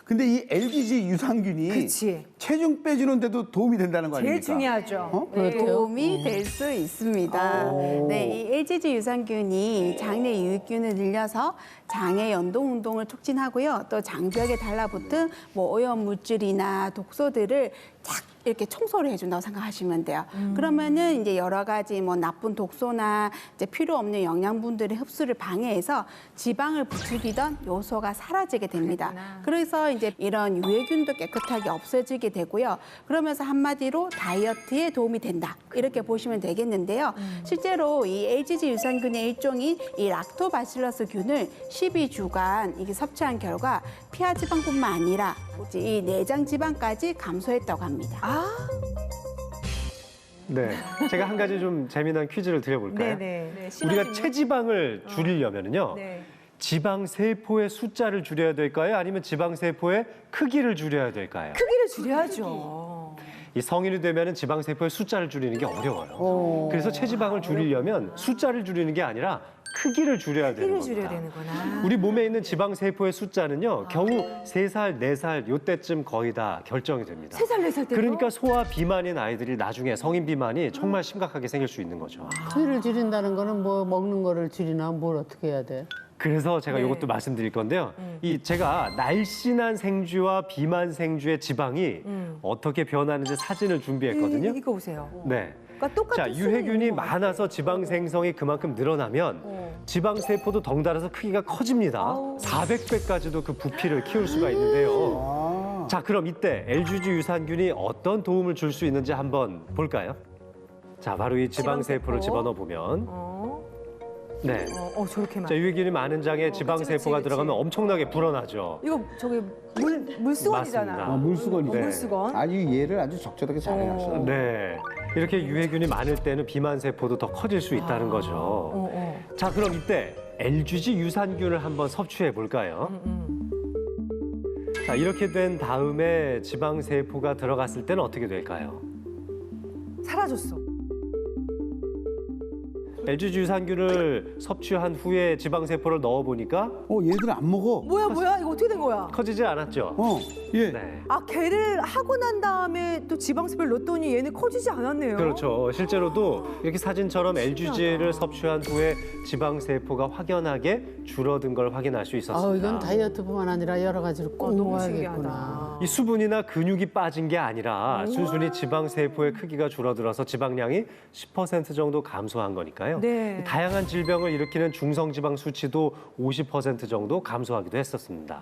근데 이 LGG 유산균이 그치. 체중 빼주는데도 도움이 된다는 거 아닙니까? 제일 중요하죠. 네, 도움이 될 수 있습니다. 네, 이 LGG 유산균이 장내 유익균을 늘려서 장의 연동 운동을 촉진하고요. 또 장벽에 달라붙은 뭐 오염 물질이나 독소들을 착 이렇게 청소를 해준다고 생각하시면 돼요. 그러면은 이제 여러 가지 뭐 나쁜 독소나 이제 필요 없는 영양분들의 흡수를 방해해서 지방을 부추기던 요소가 사라지게 됩니다. 그래서 이제 이런 유해균도 깨끗하게 없어지게 되고요. 그러면서 한마디로 다이어트에 도움이 된다. 이렇게 보시면 되겠는데요. 실제로 이 LGG 유산균의 일종인 이 락토바실러스균을 12주간 이게 섭취한 결과 피하 지방뿐만 아니라 이 내장 지방까지 감소했다고 합니다. 네, 제가 한 가지 좀 재미난 퀴즈를 드려볼까요? 네네. 우리가 체지방을 줄이려면요, 네. 지방 세포의 숫자를 줄여야 될까요? 아니면 지방 세포의 크기를 줄여야 될까요? 크기를 줄여야죠. 이 성인이 되면은 지방 세포의 숫자를 줄이는 게 어려워요. 그래서 체지방을 줄이려면 숫자를 줄이는 게 아니라 크기를 줄여야 되는 크기를 겁니다. 줄여야 되는구나. 우리 몸에 있는 지방 세포의 숫자는요, 겨우 3살, 4살 요때쯤 거의 다 결정이 됩니다. 3살, 4살 때도? 그러니까 소아 비만인 아이들이 나중에 성인 비만이 정말 심각하게 생길 수 있는 거죠. 크기를 줄인다는 거는 뭐 먹는 거를 줄이나 뭘 어떻게 해야 돼? 그래서 제가 네. 이것도 말씀드릴 건데요. 이 제가 날씬한 생쥐와 비만 생쥐의 지방이 어떻게 변하는지 사진을 준비했거든요. 이거 보세요. 네. 그러니까 똑같은 자, 유해균이 수준인 것 같아요. 많아서 지방 생성이 그만큼 늘어나면 지방 세포도 덩달아서 크기가 커집니다. 400배까지도 그 부피를 키울 수가 있는데요. 자, 그럼 이때 LGG 유산균이 어떤 도움을 줄 수 있는지 한번 볼까요? 자, 바로 이 지방 세포를 지방세포. 집어넣어 보면 네. 저렇게 많. 자, 유해균이 많은 장에 지방 그치, 세포가 그치. 들어가면 엄청나게 불어나죠. 이거 저기 물수건이잖아. 맞습니다. 물수건이죠. 네. 물수건. 아주 얘를 아주 적절하게 잘 해놨어요. 네. 이렇게 유해균이 많을 때는 비만 세포도 더 커질 수 있다는 거죠. 자, 그럼 이때 LGG 유산균을 한번 섭취해 볼까요? 자, 이렇게 된 다음에 지방 세포가 들어갔을 때는 어떻게 될까요? 사라졌어. LGG 유산균을 섭취한 후에 지방 세포를 넣어 보니까 얘들은 안 먹어. 뭐야? 이거 어떻게 된 거야? 커지지 않았죠. 얘. 네. 아, 걔를 하고 난 다음에 또 지방세포를 넣었더니 얘는 커지지 않았네요. 그렇죠. 실제로도 이렇게 사진처럼 LGG를 섭취한 후에 지방 세포가 확연하게 줄어든 걸 확인할 수 있었습니다. 이건 다이어트뿐만 아니라 여러 가지로 꼭 너무 먹어야겠구나. 신기하다. 이 수분이나 근육이 빠진 게 아니라 순순히 지방 세포의 크기가 줄어들어서 지방량이 10% 정도 감소한 거니까요. 네. 다양한 질병을 일으키는 중성지방 수치도 50% 정도 감소하기도 했었습니다.